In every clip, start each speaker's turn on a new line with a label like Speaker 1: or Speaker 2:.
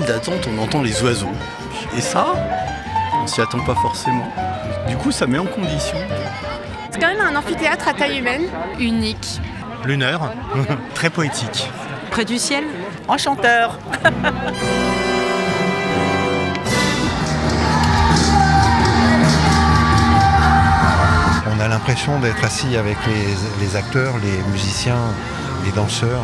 Speaker 1: file d'attente, on entend les oiseaux. Et ça, on s'y attend pas forcément. Du coup, ça met en condition.
Speaker 2: C'est quand même un amphithéâtre à taille humaine.
Speaker 3: Unique.
Speaker 4: Lunaire, très poétique.
Speaker 3: Près du ciel.
Speaker 5: Enchanteur.
Speaker 6: On a l'impression d'être assis avec les acteurs, les musiciens, les danseurs.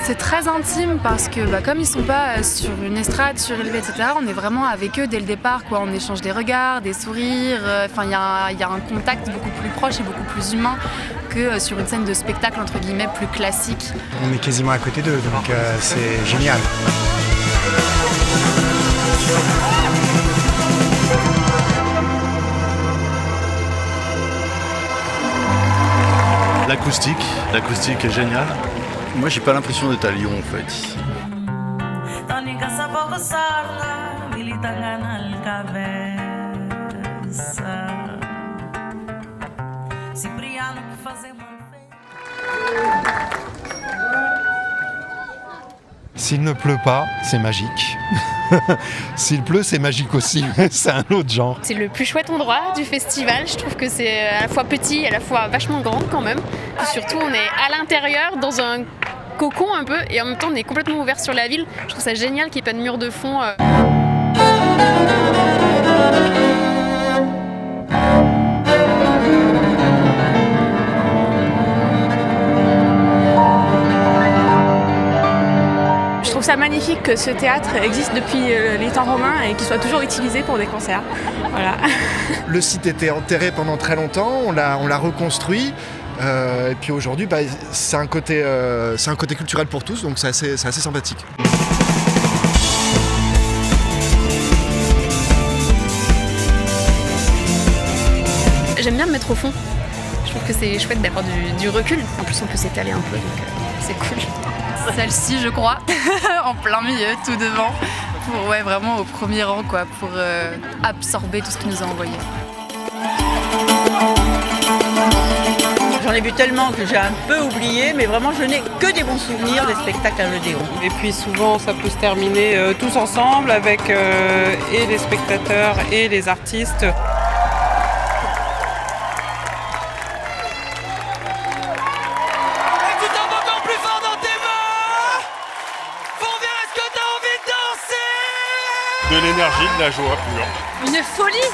Speaker 3: C'est très intime parce que comme ils sont pas sur une estrade surélevée, etc., on est vraiment avec eux dès le départ, quoi. On échange des regards, des sourires, il y a un contact beaucoup plus proche et beaucoup plus humain que sur une scène de spectacle entre guillemets plus classique.
Speaker 4: On est quasiment à côté d'eux, donc c'est génial.
Speaker 1: L'acoustique est géniale. Moi, j'ai pas l'impression d'être à Lyon en fait ici.
Speaker 6: S'il ne pleut pas, c'est magique. S'il pleut, c'est magique aussi. C'est un autre genre.
Speaker 2: C'est le plus chouette endroit du festival. Je trouve que c'est à la fois petit et à la fois vachement grand quand même. Et surtout, on est à l'intérieur dans un cocon un peu et en même temps on est complètement ouvert sur la ville. Je trouve ça génial qu'il n'y ait pas de mur de fond. Je trouve ça magnifique que ce théâtre existe depuis les temps romains et qu'il soit toujours utilisé pour des concerts. Voilà.
Speaker 7: Le site était enterré pendant très longtemps, on l'a reconstruit. Et puis aujourd'hui, c'est un côté culturel pour tous, donc c'est assez sympathique.
Speaker 2: J'aime bien me mettre au fond. Je trouve que c'est chouette d'avoir du recul. En plus, on peut s'étaler un peu, donc c'est cool.
Speaker 3: Celle-ci, je crois, en plein milieu, tout devant, pour vraiment au premier rang, quoi, pour absorber tout ce qu'il nous a envoyé.
Speaker 5: J'en ai vu tellement que j'ai un peu oublié, mais vraiment je n'ai que des bons souvenirs des spectacles à l'Odéon.
Speaker 8: Et puis souvent ça peut se terminer tous ensemble avec et les spectateurs et les artistes.
Speaker 9: De l'énergie, de la joie pure.
Speaker 2: Une folie.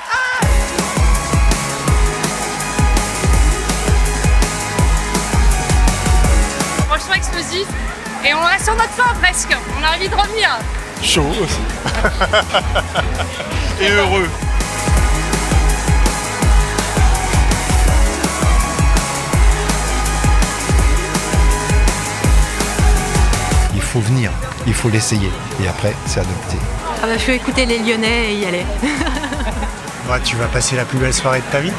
Speaker 2: Franchement explosif. Et on reste sur notre faim presque. On a envie de revenir.
Speaker 9: Chaud aussi. Et heureux.
Speaker 6: Il faut venir, il faut l'essayer. Et après, c'est adopté.
Speaker 3: Je vais écouter les Lyonnais et y aller.
Speaker 4: Tu vas passer la plus belle soirée de ta vie.